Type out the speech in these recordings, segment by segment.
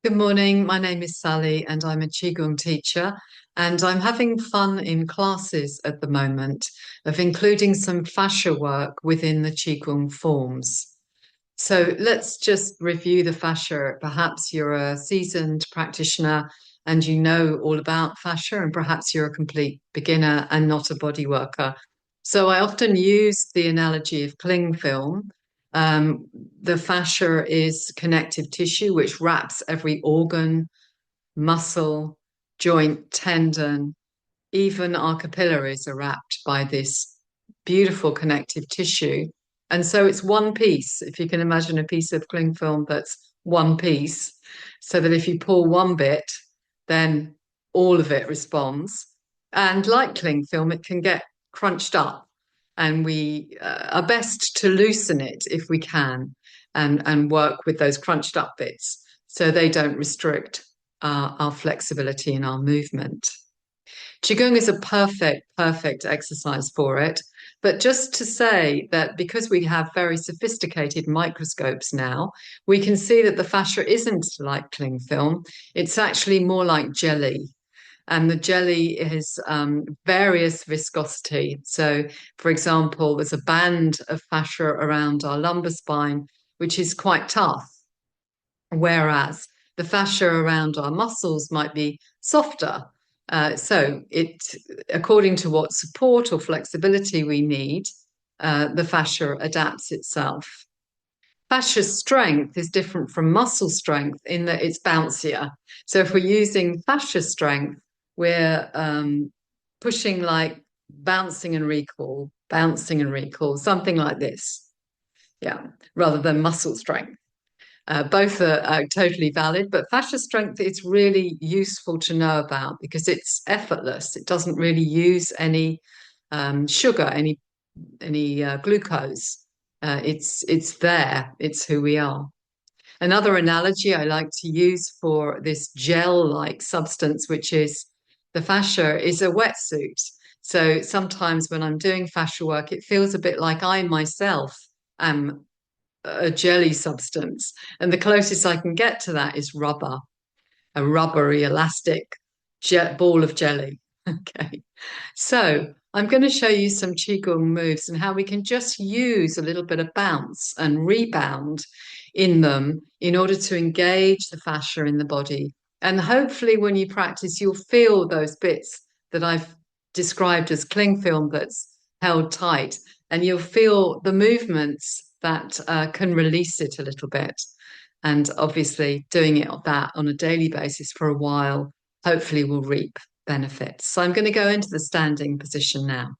Good morning. My name is Sally and I'm a Qigong teacher. And I'm having fun in classes at the moment of including some fascia work within the Qigong forms. So let's just review the fascia. Perhaps you're a seasoned practitioner and you know all about fascia, and perhaps you're a complete beginner and not a body worker. So I often use the analogy of cling film. Um, the fascia is connective tissue which wraps every organ, muscle, joint, tendon, even our capillaries are wrapped by this beautiful connective tissue. And so it's one piece, if you can imagine a piece of cling film that's one piece, so that if you pull one bit, then all of it responds. And like cling film, it can get crunched up, and we are best to loosen it if we can and work with those crunched up bits so they don't restrict our flexibility in our movement. Qigong is a perfect exercise for it. But just to say that because we have very sophisticated microscopes now, we can see that the fascia isn't like cling film. It's actually more like jelly. And the jelly has various viscosity. So, for example, there's a band of fascia around our lumbar spine, which is quite tough, whereas the fascia around our muscles might be softer. So it, according to what support or flexibility we need, the fascia adapts itself. Fascia strength is different from muscle strength in that it's bouncier. So if we're using fascia strength, we're pushing like bouncing and recall, something like this. Yeah, rather than muscle strength. Both are totally valid, but fascia strength is really useful to know about because it's effortless. It doesn't really use any sugar, any glucose. It's there. It's who we are. Another analogy I like to use for this gel-like substance, which is the fascia, is a wetsuit. So sometimes when I'm doing fascia work, it feels a bit like I myself am a jelly substance. And the closest I can get to that is rubber, a rubbery, elastic ball of jelly. Okay. So I'm going to show you some Qigong moves and how we can just use a little bit of bounce and rebound in them in order to engage the fascia in the body. And hopefully, when you practice, you'll feel those bits that I've described as cling film that's held tight, and you'll feel the movements that can release it a little bit. And obviously, doing it that on a daily basis for a while hopefully will reap benefits. So I'm going to go into the standing position now.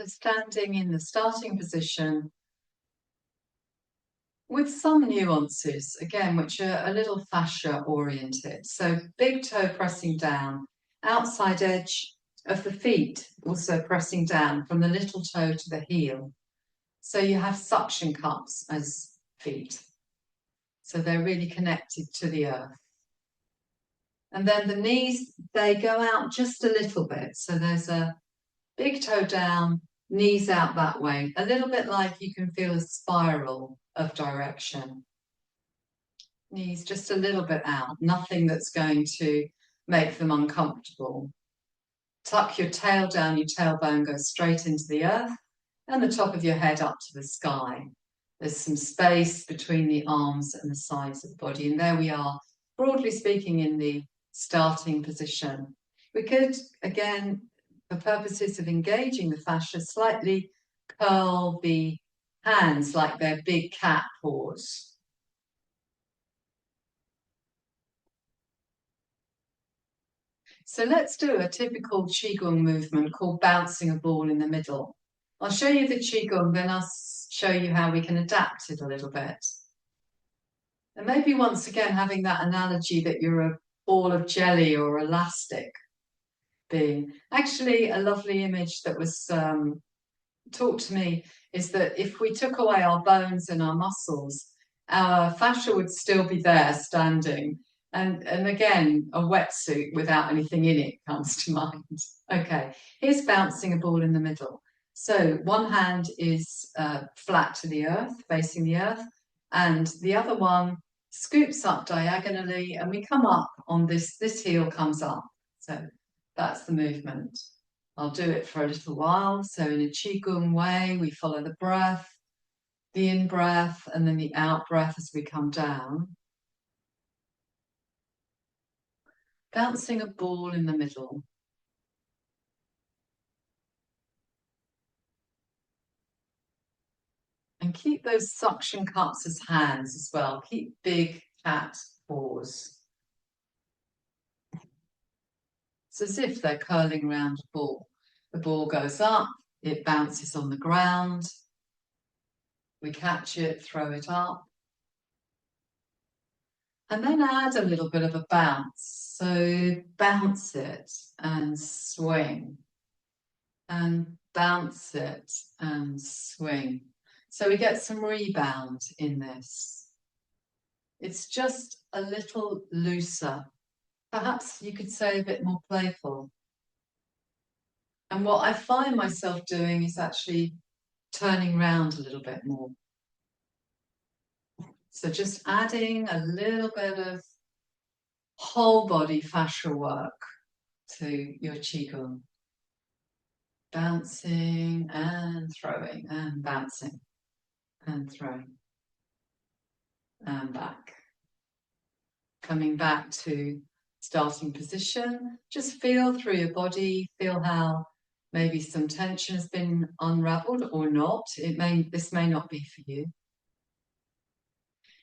So standing in the starting position with some nuances, again, which are a little fascia oriented. So big toe pressing down, outside edge of the feet also pressing down from the little toe to the heel. So you have suction cups as feet. So they're really connected to the earth. And then the knees, they go out just a little bit. So there's a big toe down, knees out that way, a little bit like you can feel a spiral of direction. Knees just a little bit out, nothing that's going to make them uncomfortable. Tuck your tail down, your tailbone goes straight into the earth, and the top of your head up to the sky. There's some space between the arms and the sides of the body, and there we are, broadly speaking, in the starting position. We could, again, for purposes of engaging the fascia, slightly curl the hands like they're big cat paws. So let's do a typical Qigong movement called bouncing a ball in the middle. I'll show you the Qigong, then I'll show you how we can adapt it a little bit. And maybe once again, having that analogy that you're a ball of jelly or elastic being. Actually, a lovely image that was taught to me is that if we took away our bones and our muscles, our fascia would still be there standing. And again, a wetsuit without anything in it comes to mind. Okay, here's bouncing a ball in the middle. So one hand is flat to the earth, facing the earth, and the other one scoops up diagonally, and we come up on this heel comes up. So that's the movement. I'll do it for a little while. So in a Qigong way, we follow the breath, the in-breath, and then the out-breath as we come down. Bouncing a ball in the middle. And keep those suction cups as hands as well. Keep big cat paws. It's as if they're curling around a ball. The ball goes up, it bounces on the ground. We catch it, throw it up. And then add a little bit of a bounce. So bounce it and swing. And bounce it and swing. So we get some rebound in this. It's just a little looser. Perhaps you could say a bit more playful. And what I find myself doing is actually turning round a little bit more. So just adding a little bit of whole body fascia work to your Qigong. Bouncing and throwing and bouncing and throwing and back. Coming back to starting position. Just feel through your body, feel how maybe some tension has been unraveled or not. This may not be for you.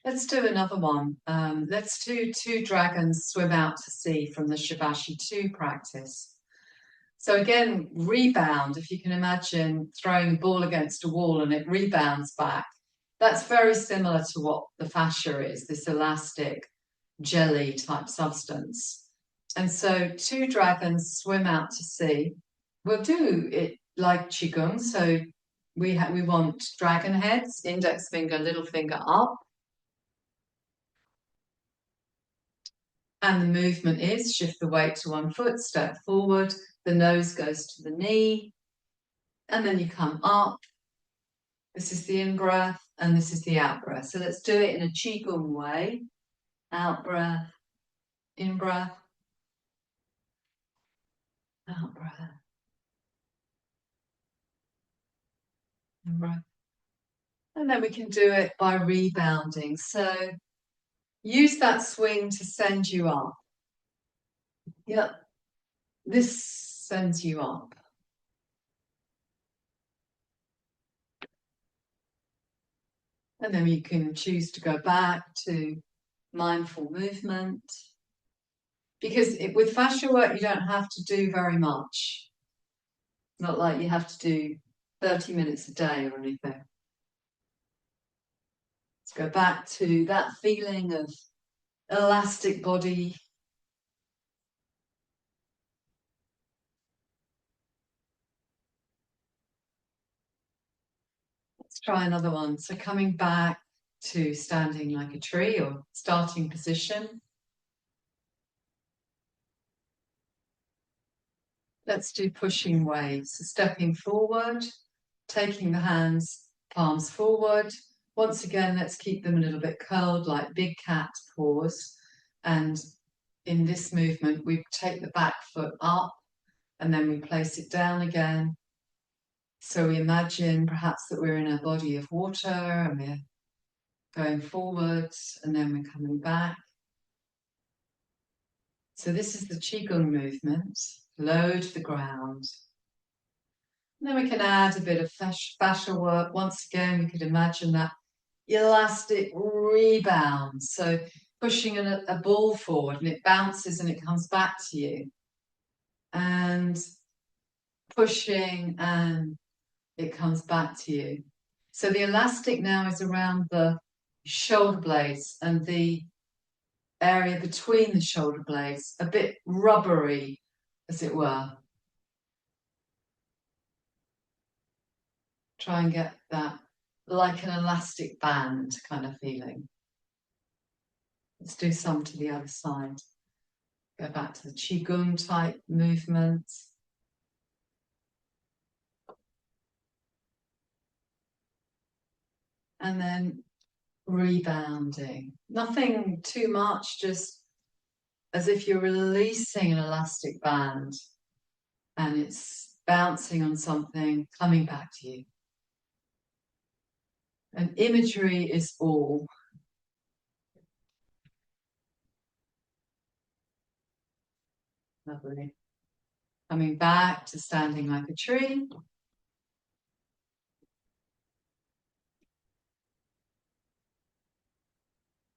Let's do another one. Let's do two dragons swim out to sea from the Shivashi 2 practice. So again, rebound, if you can imagine throwing a ball against a wall and it rebounds back. That's very similar to what the fascia is, this elastic jelly type substance. And so two dragons swim out to sea. We'll do it like Qigong. So we want dragon heads, index finger, little finger up. And the movement is shift the weight to one foot, step forward, the nose goes to the knee, and then you come up. This is the in-breath, and this is the out-breath. So let's do it in a Qigong way. Out-breath, in-breath, out-breath, in-breath. And then we can do it by rebounding. So use that swing to send you up. Yep, this sends you up. And then you can choose to go back to mindful movement. Because with fascia work, you don't have to do very much. It's not like you have to do 30 minutes a day or anything. Let's go back to that feeling of elastic body. Let's try another one. So coming back to standing like a tree or starting position. Let's do pushing waves. So stepping forward, taking the hands, palms forward. Once again, let's keep them a little bit curled like big cat paws. And in this movement, we take the back foot up and then we place it down again. So we imagine perhaps that we're in a body of water and we're going forwards and then we're coming back. So this is the Qigong movement, low to the ground. And then we can add a bit of fascia work. Once again, we could imagine that elastic rebound. So pushing a ball forward and it bounces and it comes back to you. And pushing and it comes back to you. So the elastic now is around the shoulder blades and the area between the shoulder blades, a bit rubbery, as it were. Try and get that like an elastic band kind of feeling. Let's do some to the other side. Go back to the Qigong type movements. And then rebounding. Nothing too much, just as if you're releasing an elastic band and it's bouncing on something, coming back to you. And imagery is all. Lovely. Coming back to standing like a tree.